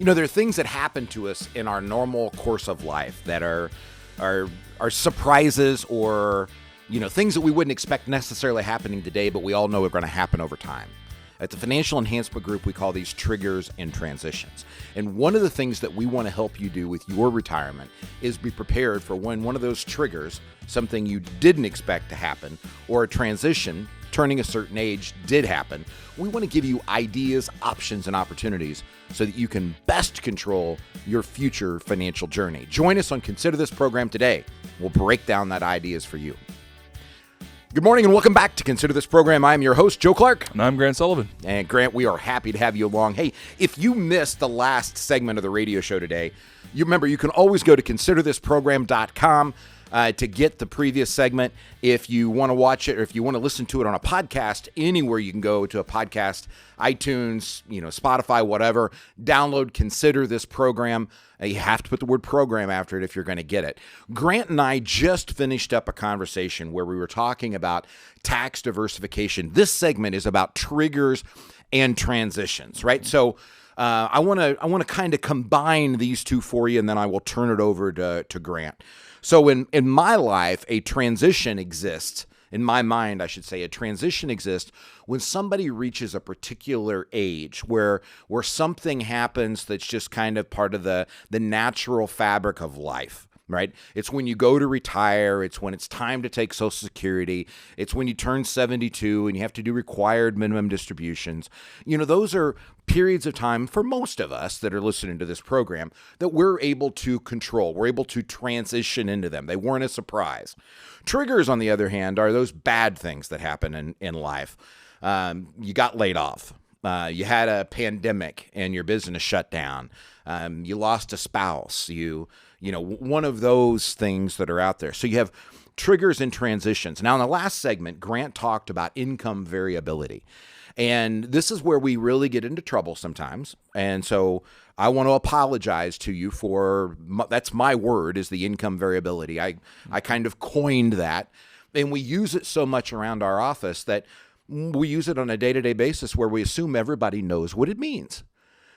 There are things that happen to us in our normal course of life that are surprises or, things that we wouldn't expect necessarily happening today, but we all know are going to happen over time. At the Financial Enhancement Group, we call these triggers and transitions. And one of the things that we want to help you do with your retirement is be prepared for when one of those triggers, something you didn't expect to happen, or a transition, turning a certain age, did happen. We want to give you ideas, options, and opportunities so that you can best control your future financial journey. Join us on Consider This program today. We'll break down that ideas for you. Good morning and welcome back to Consider This program. I'm your host, Joe Clark. And I'm Grant Sullivan. And Grant, we are happy to have you along. Hey, if you missed the last segment of the radio show today, you remember you can always go to considerthisprogram.com to get the previous segment. If you want to watch it or if you want to listen to it on a podcast, anywhere you can go to a podcast, iTunes, Spotify, whatever, download Consider This program. You have to put the word program after it if you're going to get it. Grant and I just finished up a conversation where we were talking about tax diversification. This segment is about triggers and transitions, right? So I want to kind of combine these two for you, and then I will turn it over to Grant. So in my life, a transition exists. In my mind, I should say, a transition exists when somebody reaches a particular age where something happens that's just kind of part of the natural fabric of life, right? It's when you go to retire. It's when it's time to take Social Security. It's when you turn 72 and you have to do required minimum distributions. Those are periods of time for most of us that are listening to this program that we're able to control. We're able to transition into them. They weren't a surprise. Triggers, on the other hand, are those bad things that happen in life. You got laid off. You had a pandemic and your business shut down. You lost a spouse. One of those things that are out there. So you have triggers and transitions. Now, in the last segment, Grant talked about income variability. And this is where we really get into trouble sometimes. And so I want to apologize to you for, that's my word, is the income variability. I kind of coined that. And we use it so much around our office that we use it on a day-to-day basis where we assume everybody knows what it means.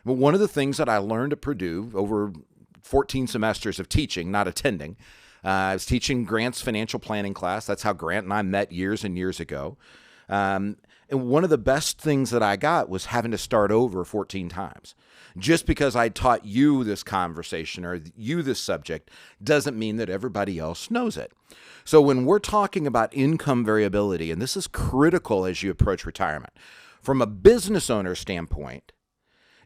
But one of the things that I learned at Purdue over 14 semesters of teaching, not attending, I was teaching Grant's financial planning class. That's how Grant and I met years and years ago. And one of the best things that I got was having to start over 14 times. Just because I taught you this conversation or you this subject doesn't mean that everybody else knows it. So when we're talking about income variability, and this is critical as you approach retirement, from a business owner standpoint,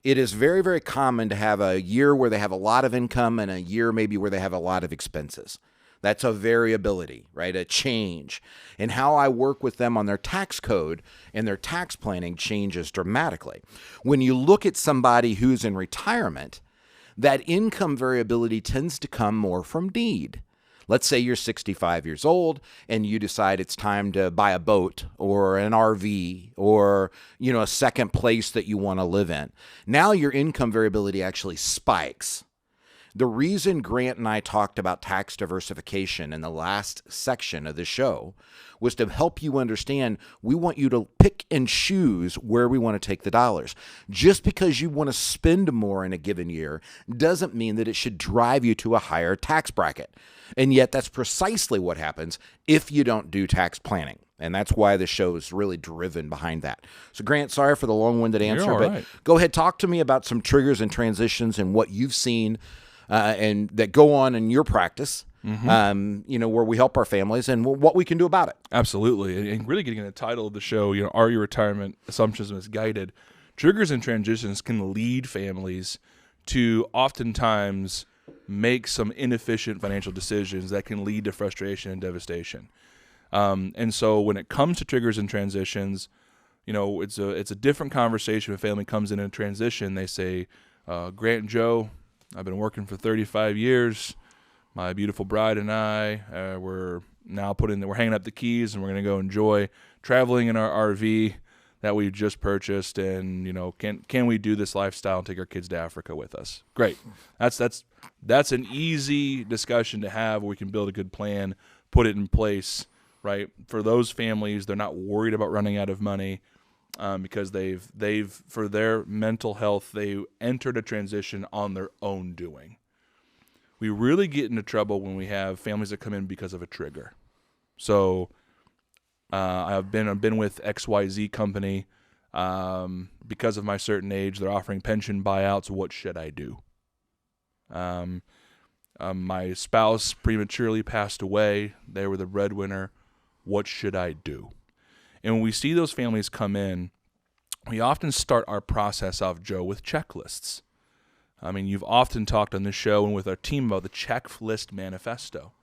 it is very, very common to have a year where they have a lot of income and a year maybe where they have a lot of expenses. That's a variability, right? A change. And how I work with them on their tax code and their tax planning changes dramatically. When you look at somebody who's in retirement, that income variability tends to come more from need. Let's say you're 65 years old and you decide it's time to buy a boat or an RV or, a second place that you want to live in. Now your income variability actually spikes. The reason Grant and I talked about tax diversification in the last section of the show was to help you understand we want you to pick and choose where we want to take the dollars. Just because you want to spend more in a given year doesn't mean that it should drive you to a higher tax bracket. And yet that's precisely what happens if you don't do tax planning. And that's why the show is really driven behind that. So, Grant, sorry for the long-winded answer, but right. Go ahead, talk to me about some triggers and transitions and what you've seen and that go on in your practice, where we help our families and what we can do about it. Absolutely. And really getting in the title of the show, are your retirement assumptions misguided? Triggers and transitions can lead families to oftentimes make some inefficient financial decisions that can lead to frustration and devastation. And so when it comes to triggers and transitions, it's a different conversation. When a family comes in a transition, they say, Grant and Joe, I've been working for 35 years. My beautiful bride and I, we're hanging up the keys and we're going to go enjoy traveling in our RV that we just purchased. And, can we do this lifestyle and take our kids to Africa with us? Great. That's an easy discussion to have where we can build a good plan, put it in place, right? For those families, they're not worried about running out of money. because they've for their mental health, they entered a transition on their own doing. We really get into trouble when we have families that come in because of a trigger. So I've been with XYZ company because of my certain age. They're offering pension buyouts. What should I do? My spouse prematurely passed away. They were the breadwinner. What should I do? And when we see those families come in, we often start our process off, Joe, with checklists. I mean, you've often talked on this show and with our team about the Checklist Manifesto.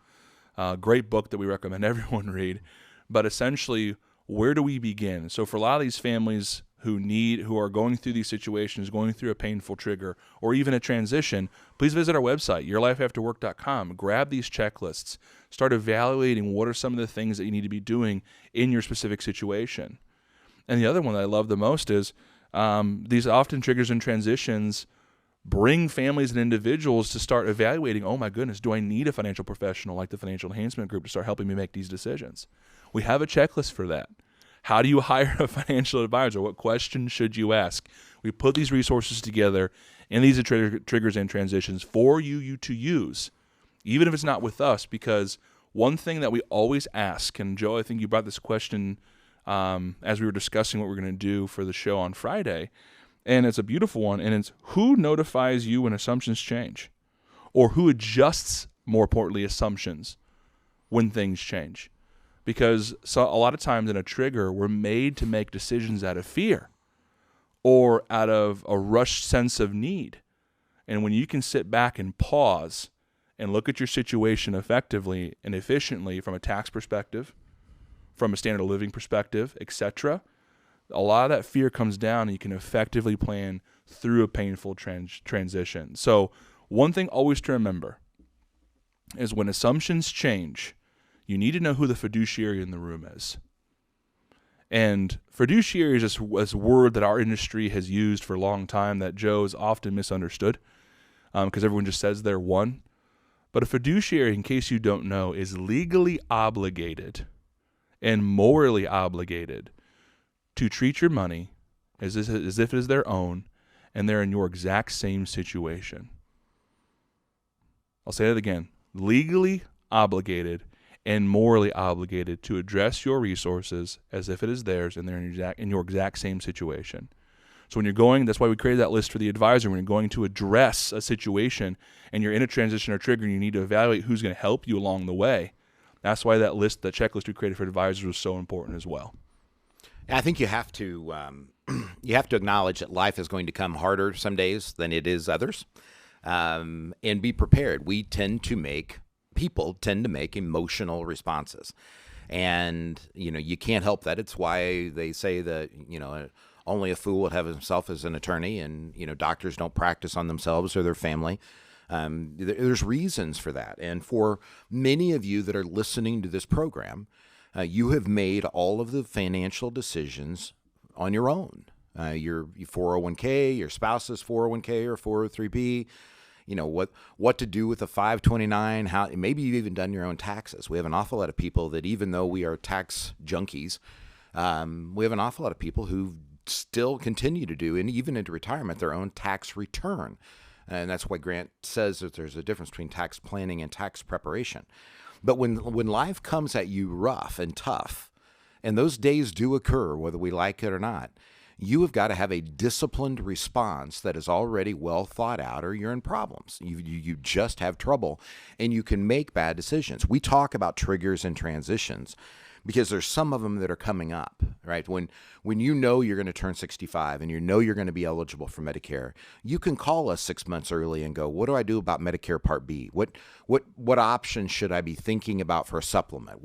Great book that we recommend everyone read. But essentially, where do we begin? So for a lot of these families who are going through these situations, going through a painful trigger, or even a transition, please visit our website, yourlifeafterwork.com. Grab these checklists. Start evaluating what are some of the things that you need to be doing in your specific situation. And the other one that I love the most is these often triggers and transitions bring families and individuals to start evaluating, oh my goodness, do I need a financial professional like the Financial Enhancement Group to start helping me make these decisions? We have a checklist for that. How do you hire a financial advisor? What questions should you ask? We put these resources together, and these are triggers and transitions for you to use, even if it's not with us, because one thing that we always ask, and Joe, I think you brought this question as we were discussing what we're going to do for the show on Friday, and it's a beautiful one, and it's who notifies you when assumptions change, or who adjusts, more importantly, assumptions when things change. Because a lot of times in a trigger, we're made to make decisions out of fear or out of a rushed sense of need. And when you can sit back and pause and look at your situation effectively and efficiently from a tax perspective, from a standard of living perspective, etc., a lot of that fear comes down and you can effectively plan through a painful transition. So one thing always to remember is when assumptions change, you need to know who the fiduciary in the room is. And fiduciary is this word that our industry has used for a long time that Joe is often misunderstood because everyone just says they're one. But a fiduciary, in case you don't know, is legally obligated and morally obligated to treat your money as if it is their own and they're in your exact same situation. I'll say that again. Legally obligated and morally obligated to address your resources as if it is theirs and they're in your exact same situation. So when you're going, that's why we created that list for the advisor. When you're going to address a situation and you're in a transition or trigger and you need to evaluate who's going to help you along the way, that's why that checklist we created for advisors was so important as well. I think you have to acknowledge that life is going to come harder some days than it is others, and be prepared. People tend to make emotional responses, and you can't help that. It's why they say that only a fool would have himself as an attorney, and doctors don't practice on themselves or their family. There's reasons for that, and for many of you that are listening to this program, you have made all of the financial decisions on your own. Your 401k, your spouse's 401k or 403b. What to do with a 529, how maybe you've even done your own taxes. We have an awful lot of people that, even though we are tax junkies, we have an awful lot of people who still continue to do, and even into retirement, their own tax return. And that's why Grant says that there's a difference between tax planning and tax preparation. But when life comes at you rough and tough, and those days do occur, whether we like it or not, you have got to have a disciplined response that is already well thought out, or you're in problems. You just have trouble, and you can make bad decisions. We talk about triggers and transitions because there's some of them that are coming up, right? When you're going to turn 65 and you're going to be eligible for Medicare, you can call us 6 months early and go, what do I do about Medicare Part B? What options should I be thinking about for a supplement?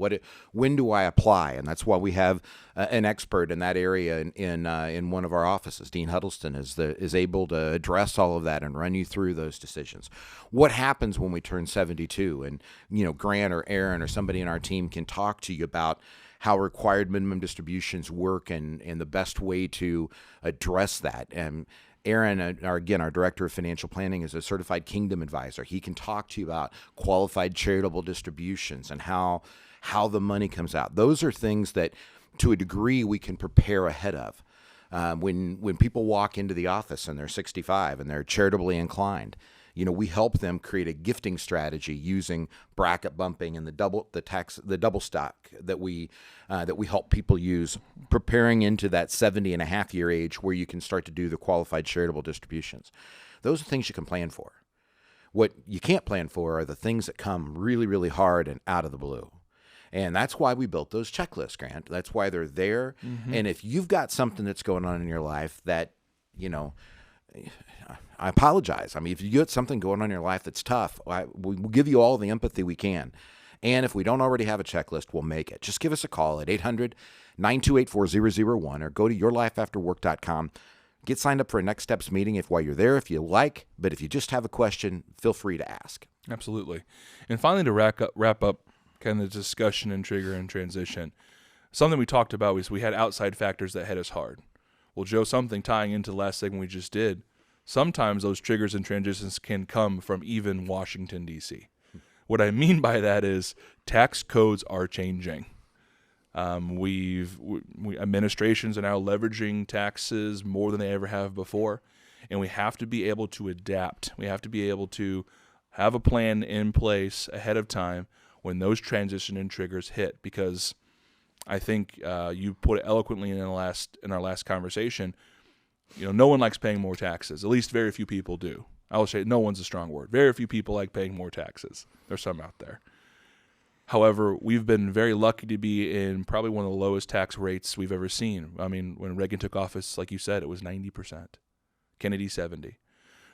When do I apply? And that's why we have an expert in that area in one of our offices. Dean Huddleston is able to address all of that and run you through those decisions. What happens when we turn 72? And Grant or Aaron or somebody in our team can talk to you about how required minimum distributions work and the best way to address that. And Aaron, our Director of Financial Planning, is a certified Kingdom advisor. He can talk to you about qualified charitable distributions and how the money comes out. Those are things that, to a degree, we can prepare ahead of. When people walk into the office and they're 65 and they're charitably inclined, we help them create a gifting strategy using bracket bumping and the double stock that we help people use, preparing into that 70.5-year age where you can start to do the qualified charitable distributions. Those are things you can plan for. What you can't plan for are the things that come really, really hard and out of the blue. And that's why we built those checklists, Grant. That's why they're there. Mm-hmm. And if you've got something that's going on in your life that, I apologize. I mean, if you get something going on in your life that's tough, we'll give you all the empathy we can. And if we don't already have a checklist, we'll make it. Just give us a call at 800-928-4001 or go to yourlifeafterwork.com. Get signed up for a Next Steps meeting while you're there if you like. But if you just have a question, feel free to ask. Absolutely. And finally, to wrap up kind of the discussion and trigger and transition, something we talked about was we had outside factors that hit us hard. Well, Joe, something tying into the last segment we just did, sometimes those triggers and transitions can come from even Washington, D.C. What I mean by that is tax codes are changing. Administrations are now leveraging taxes more than they ever have before, and we have to be able to adapt. We have to be able to have a plan in place ahead of time when those transition and triggers hit, because I think you put it eloquently in our last conversation. No one likes paying more taxes. At least very few people do. I will say no one's a strong word. Very few people like paying more taxes. There's some out there. However, we've been very lucky to be in probably one of the lowest tax rates we've ever seen. I mean, when Reagan took office, like you said, it was 90%. Kennedy, 70%.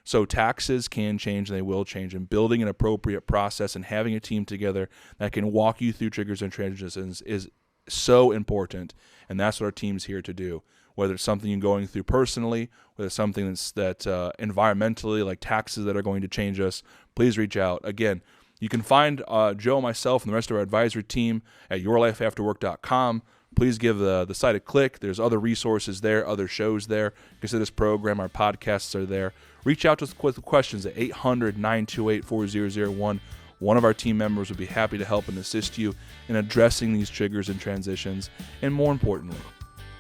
So taxes can change, and they will change. And building an appropriate process and having a team together that can walk you through triggers and transitions is so important. And that's what our team's here to do. Whether it's something you're going through personally, whether it's something that's environmentally, like taxes that are going to change us, please reach out. Again, you can find Joe, myself, and the rest of our advisory team at yourlifeafterwork.com. Please give the site a click. There's other resources there, other shows there. Consider this program, our podcasts are there. Reach out to us with questions at 800-928-4001. One of our team members would be happy to help and assist you in addressing these triggers and transitions. And more importantly,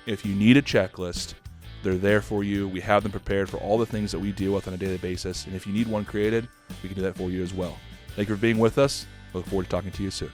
if you need a checklist, they're there for you. We have them prepared for all the things that we deal with on a daily basis. And if you need one created, we can do that for you as well. Thank you for being with us. I look forward to talking to you soon.